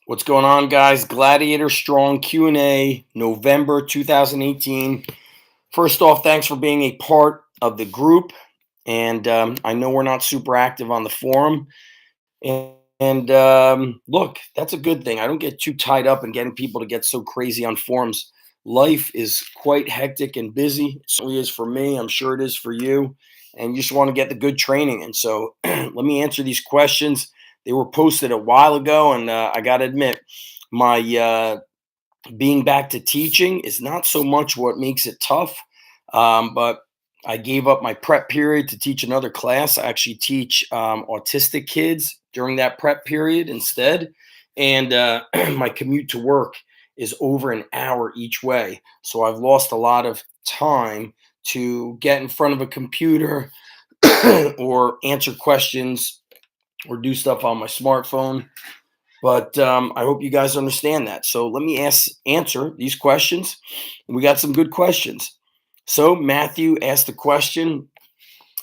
What's going on, guys? Gladiator Strong Q&A, November 2018. First off, thanks for being a part of the group. And I know we're not super active on the forum. And look, that's a good thing. I don't get too tied up in getting people to get so crazy on forums. Life is quite hectic and busy. It certainly is for me. I'm sure it is for you. And you just want to get the good training. And so let me answer these questions. They were posted a while ago, and I got to admit, my being back to teaching is not so much what makes it tough, but I gave up my prep period to teach another class. I actually teach autistic kids during that prep period instead. And my commute to work is over an hour each way. So I've lost a lot of time to get in front of a computer or answer questions or do stuff on my smartphone. But I hope you guys understand that. So let me answer these questions. We got some good questions. So Matthew asked a question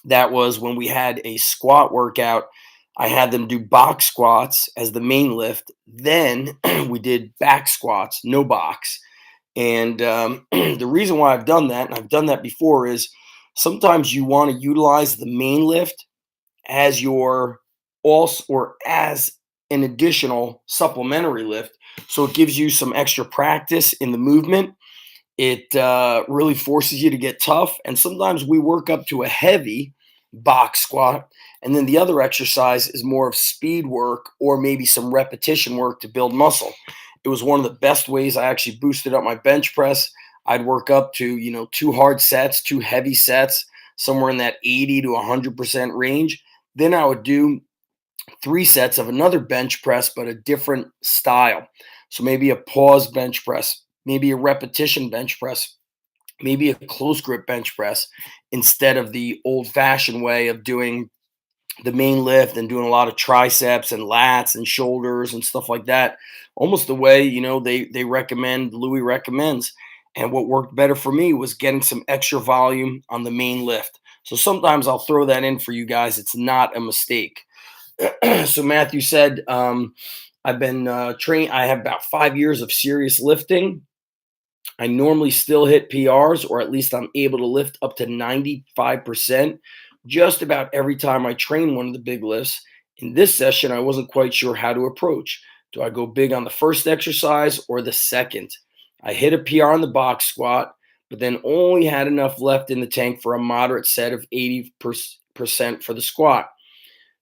that was when we had a squat workout. I had them do box squats as the main lift. Then we did back squats, no box. And the reason why I've done that, and I've done that before, is sometimes you want to utilize the main lift as your also or as an additional supplementary lift. So it gives you some extra practice in the movement. It really forces you to get tough. And sometimes we work up to a heavy box squat. And then the other exercise is more of speed work or maybe some repetition work to build muscle. It was one of the best ways I actually boosted up my bench press. I'd work up to, two hard sets, two heavy sets, somewhere in that 80 to 100% range. Then I would do 3 sets of another bench press, but a different style. So maybe a pause bench press, maybe a repetition bench press, maybe a close grip bench press instead of the old fashioned way of doing the main lift and doing a lot of triceps and lats and shoulders and stuff like that. Almost the way, they recommend, Louis recommends. And what worked better for me was getting some extra volume on the main lift. So sometimes I'll throw that in for you guys. It's not a mistake. So Matthew said, I've been trained. I have about 5 years of serious lifting. I normally still hit PRs, or at least I'm able to lift up to 95% just about every time I train one of the big lifts. In this session, I wasn't quite sure how to approach. Do I go big on the first exercise or the second? I hit a PR on the box squat, but then only had enough left in the tank for a moderate set of 80% for the squat.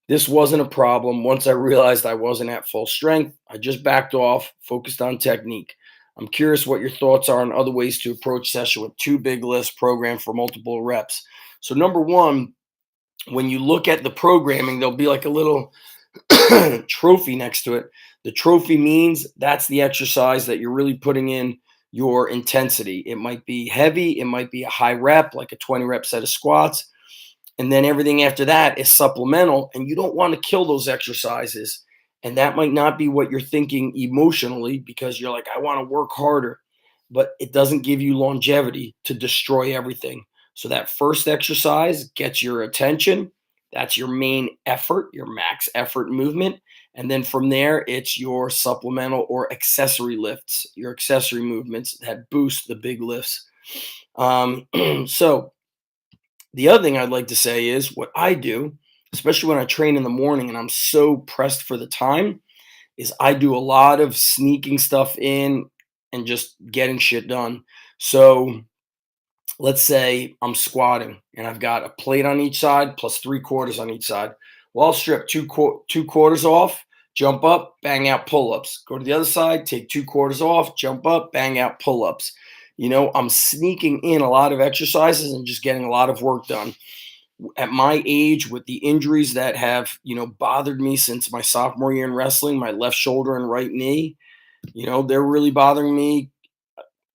This wasn't a problem. Once I realized I wasn't at full strength, I just backed off, focused on technique. I'm curious what your thoughts are on other ways to approach session with two big lifts programmed for multiple reps. So number one, when you look at the programming, there'll be like a little trophy next to it. The trophy means that's the exercise that you're really putting in your intensity. It might be heavy, it might be a high rep, like a 20 rep set of squats. And then everything after that is supplemental, and you don't want to kill those exercises. And that might not be what you're thinking emotionally because you're like, I want to work harder, but it doesn't give you longevity to destroy everything. So that first exercise gets your attention. That's your main effort, your max effort movement. And then from there, it's your supplemental or accessory lifts, your accessory movements that boost the big lifts. So the other thing I'd like to say is what I do, especially when I train in the morning and I'm so pressed for the time, is I do a lot of sneaking stuff in and just getting shit done. So let's say I'm squatting and I've got a plate on each side plus 3/4 on each side. Well, I'll strip two quarters off, jump up, bang out pull-ups. Go to the other side, take 2/4 off, jump up, bang out pull-ups. I'm sneaking in a lot of exercises and just getting a lot of work done. At my age, with the injuries that have, bothered me since my sophomore year in wrestling, my left shoulder and right knee, they're really bothering me.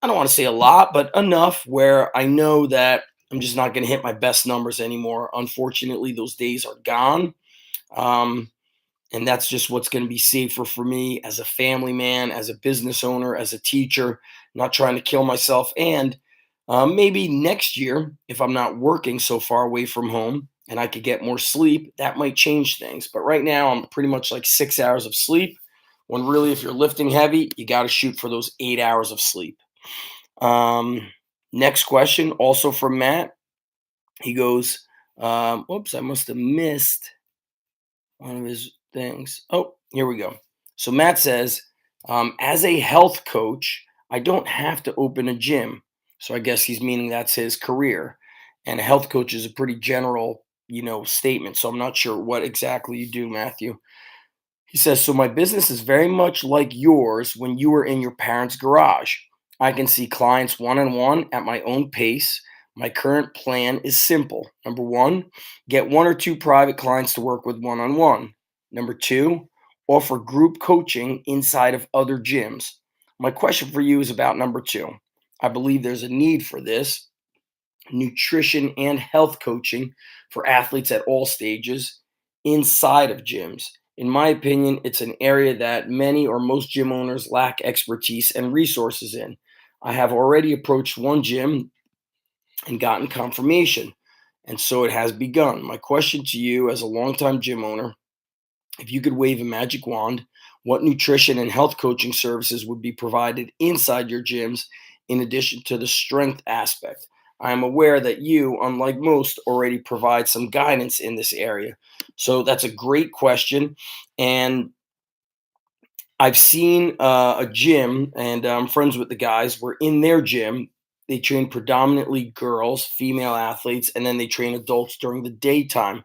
I don't want to say a lot, but enough where I know that I'm just not going to hit my best numbers anymore. Unfortunately, those days are gone. Um, and that's just what's going to be safer for me as a family man, as a business owner, as a teacher, not trying to kill myself. And maybe next year, if I'm not working so far away from home and I could get more sleep, that might change things. But right now, I'm pretty much like 6 hours of sleep, when really, if you're lifting heavy, you got to shoot for those 8 hours of sleep. Um, Next question, also from Matt. He goes, oops, I must have missed one of his things. Oh, here we go. So Matt says, as a health coach, I don't have to open a gym. So I guess he's meaning that's his career. And a health coach is a pretty general, statement. So I'm not sure what exactly you do, Matthew. He says, so my business is very much like yours when you were in your parents' garage. I can see clients one on one at my own pace. My current plan is simple. Number one, get one or two private clients to work with one on one. Number two, offer group coaching inside of other gyms. My question for you is about number two. I believe there's a need for this nutrition and health coaching for athletes at all stages inside of gyms. In my opinion, it's an area that many or most gym owners lack expertise and resources in. I have already approached one gym and gotten confirmation, and so it has begun. My question to you, as a longtime gym owner, if you could wave a magic wand, what nutrition and health coaching services would be provided inside your gyms in addition to the strength aspect? I am aware that you, unlike most, already provide some guidance in this area. So that's a great question. And I've seen a gym, and I'm friends with the guys. We're in their gym. They train predominantly girls, female athletes, and then they train adults during the daytime.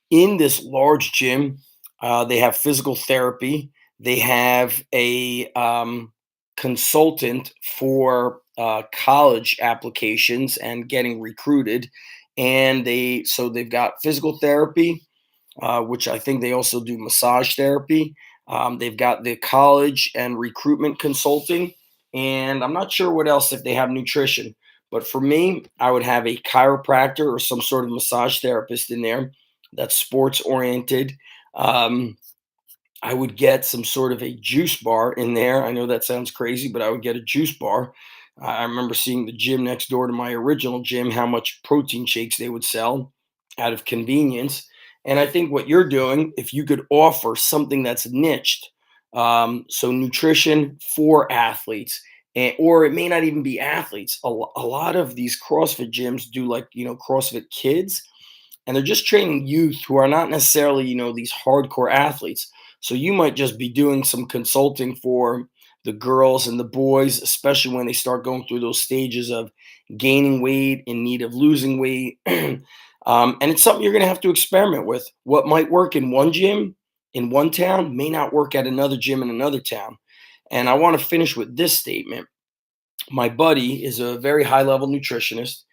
In this large gym, they have physical therapy. They have a consultant for college applications and getting recruited, and they've got physical therapy, which I think they also do massage therapy. They've got the college and recruitment consulting, and I'm not sure what else if they have nutrition. But for me, I would have a chiropractor or some sort of massage therapist in there that's sports oriented. Um, I would get some sort of a juice bar in there. I know that sounds crazy, but I would get a juice bar. I remember seeing the gym next door to my original gym, how much protein shakes they would sell out of convenience. And I think what you're doing, if you could offer something that's niched, so nutrition for athletes, or it may not even be athletes. A lot of these CrossFit gyms do like, CrossFit kids, and they're just training youth who are not necessarily, these hardcore athletes. So you might just be doing some consulting for the girls and the boys, especially when they start going through those stages of gaining weight, in need of losing weight. And it's something you're going to have to experiment with. What might work in one gym in one town may not work at another gym in another town. And I want to finish with this statement. My buddy is a very high level nutritionist.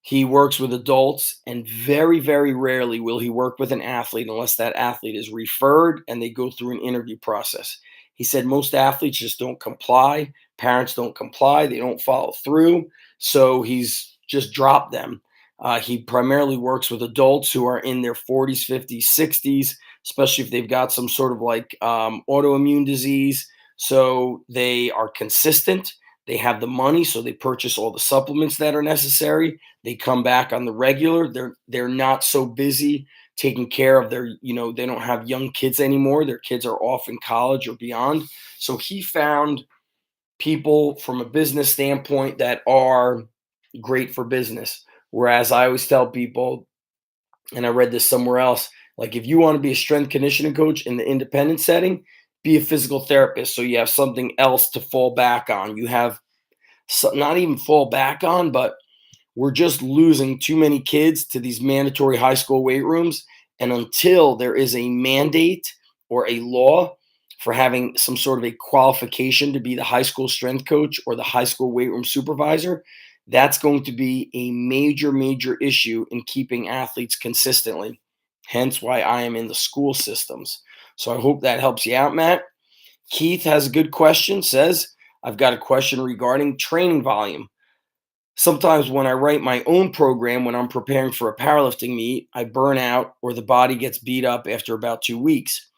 He works with adults, and very, very rarely will he work with an athlete unless that athlete is referred and they go through an interview process. He said most athletes just don't comply. Parents don't comply. They don't follow through. So he's just dropped them. He primarily works with adults who are in their 40s, 50s, 60s, especially if they've got some sort of like autoimmune disease. So they are consistent. They have the money, so they purchase all the supplements that are necessary. They come back on the regular. They're not so busy taking care of their, they don't have young kids anymore. Their kids are off in college or beyond. So he found people from a business standpoint that are great for business. Whereas I always tell people, and I read this somewhere else, like if you want to be a strength conditioning coach in the independent setting, be a physical therapist so you have something else to fall back on. You have not even fall back on, but we're just losing too many kids to these mandatory high school weight rooms. And until there is a mandate or a law for having some sort of a qualification to be the high school strength coach or the high school weight room supervisor, that's going to be a major, major issue in keeping athletes consistently. Hence why I am in the school systems. So I hope that helps you out, Matt. Keith has a good question, says, I've got a question regarding training volume. Sometimes when I write my own program, when I'm preparing for a powerlifting meet, I burn out or the body gets beat up after about 2 weeks.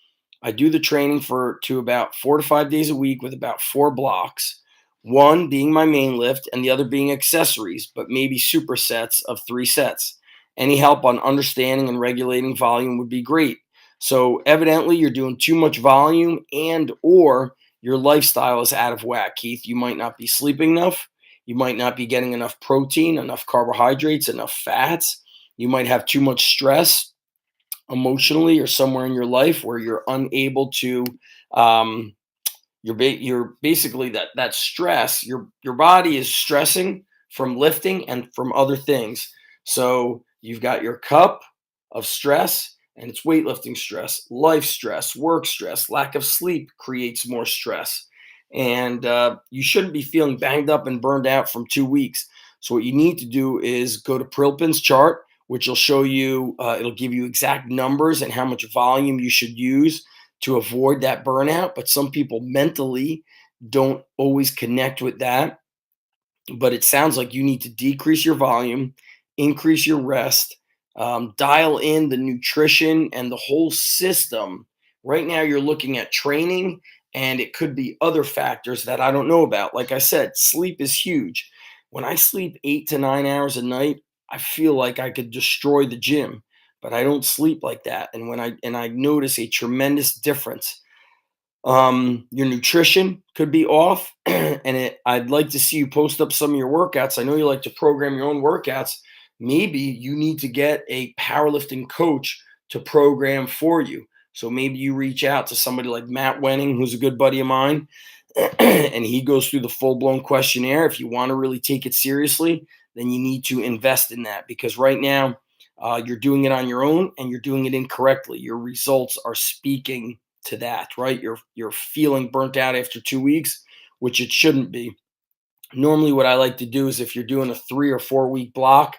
I do the training to about 4 to 5 days a week with about 4 blocks, one being my main lift and the other being accessories, but maybe supersets of 3 sets. Any help on understanding and regulating volume would be great. So evidently you're doing too much volume and or your lifestyle is out of whack, Keith. You might not be sleeping enough. You might not be getting enough protein, enough carbohydrates, enough fats. You might have too much stress emotionally or somewhere in your life where you're unable to um, you're basically that stress, your body is stressing from lifting and from other things. So you've got your cup of stress, and it's weightlifting stress, life stress, work stress, lack of sleep creates more stress. And you shouldn't be feeling banged up and burned out from 2 weeks. So what you need to do is go to Prilpin's chart, which will show you, it'll give you exact numbers and how much volume you should use to avoid that burnout. But some people mentally don't always connect with that. But it sounds like you need to decrease your volume, increase your rest, dial in the nutrition and the whole system. Right now, you're looking at training, and it could be other factors that I don't know about. Like I said, sleep is huge. When I sleep 8 to 9 hours a night, I feel like I could destroy the gym, but I don't sleep like that. And I notice a tremendous difference. Your nutrition could be off, and I'd like to see you post up some of your workouts. I know you like to program your own workouts. Maybe you need to get a powerlifting coach to program for you. So maybe you reach out to somebody like Matt Wenning, who's a good buddy of mine, and he goes through the full-blown questionnaire. If you want to really take it seriously, then you need to invest in that, because right now you're doing it on your own and you're doing it incorrectly. Your results are speaking to that, right? You're feeling burnt out after 2 weeks, which it shouldn't be. Normally, what I like to do is, if you're doing a 3 or 4 week block,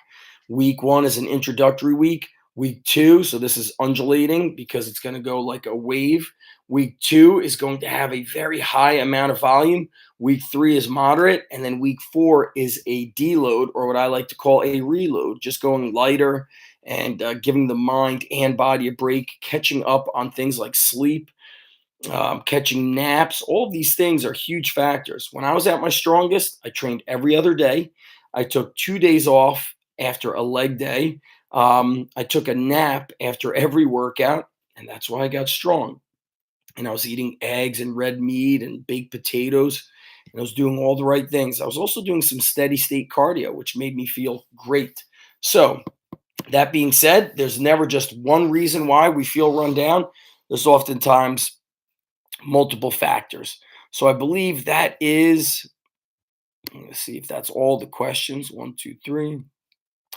week one is an introductory week. Week two, so this is undulating because it's going to go like a wave. Week two is going to have a very high amount of volume. Week three is moderate. And then week four is a deload, or what I like to call a reload, just going lighter and giving the mind and body a break, catching up on things like sleep, catching naps. All of these things are huge factors. When I was at my strongest, I trained every other day. I took 2 days off after a leg day. I took a nap after every workout, and that's why I got strong. And I was eating eggs and red meat and baked potatoes, and I was doing all the right things. I was also doing some steady state cardio, which made me feel great. So, that being said, there's never just one reason why we feel run down. There's oftentimes multiple factors. So I believe that is, let's see if that's all the questions. One, two, three,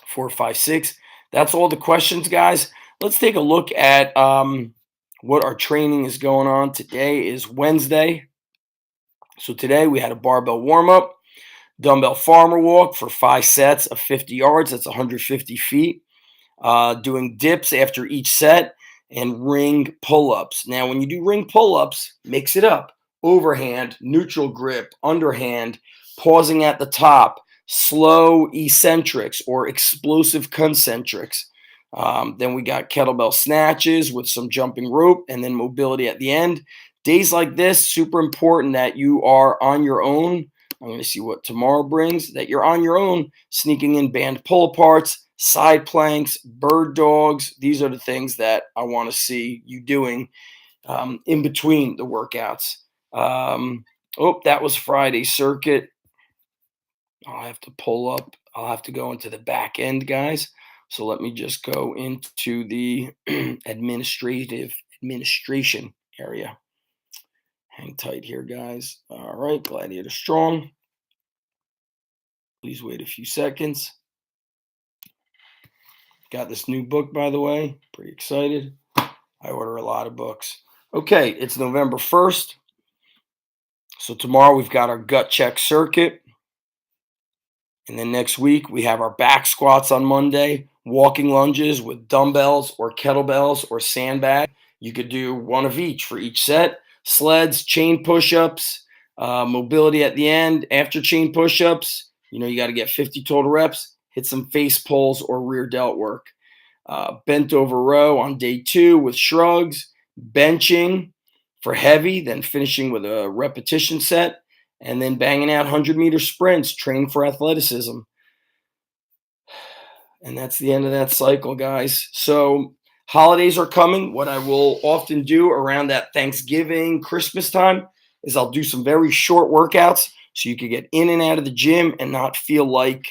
four, five, six. That's all the questions, guys. Let's take a look at what our training is going on. Today is Wednesday. So today we had a barbell warm up, dumbbell farmer walk for 5 sets of 50 yards. That's 150 feet. Doing dips after each set, and ring pull-ups. Now, when you do ring pull-ups, mix it up. Overhand, neutral grip, underhand, pausing at the top, slow eccentrics or explosive concentrics. Then we got kettlebell snatches with some jumping rope, and then mobility at the end. Days like this, super important that you are on your own. I'm going to see what tomorrow brings, that you're on your own, sneaking in band pull aparts, side planks, bird dogs. These are the things that I want to see you doing in between the workouts. That was Friday circuit. I'll have to pull up. I'll have to go into the back end, guys. So let me just go into the administration area. Hang tight here, guys. All right, Gladiator Strong. Please wait a few seconds. Got this new book, by the way. Pretty excited. I order a lot of books. Okay, it's November 1st. So tomorrow we've got our gut check circuit. And then next week we have our back squats on Monday, walking lunges with dumbbells or kettlebells or sandbag. You could do one of each for each set. Sleds, chain push-ups, mobility at the end. After chain push-ups, you got to get 50 total reps. Hit some face pulls or rear delt work. Bent over row on day 2 with shrugs, benching for heavy, then finishing with a repetition set, and then banging out 100-meter sprints, training for athleticism. And that's the end of that cycle, guys. So Holidays are coming. What I will often do around that Thanksgiving, Christmas time is I'll do some very short workouts so you can get in and out of the gym and not feel like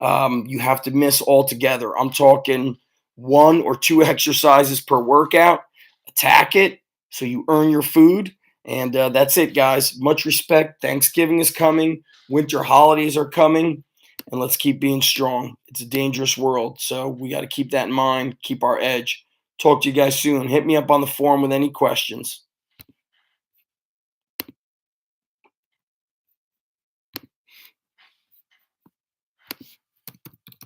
you have to miss altogether. I'm talking one or two exercises per workout. Attack it so you earn your food. And that's it, guys. Much respect. Thanksgiving is coming. Winter holidays are coming. And let's keep being strong. It's a dangerous world. So we got to keep that in mind, keep our edge. Talk to you guys soon. Hit me up on the forum with any questions.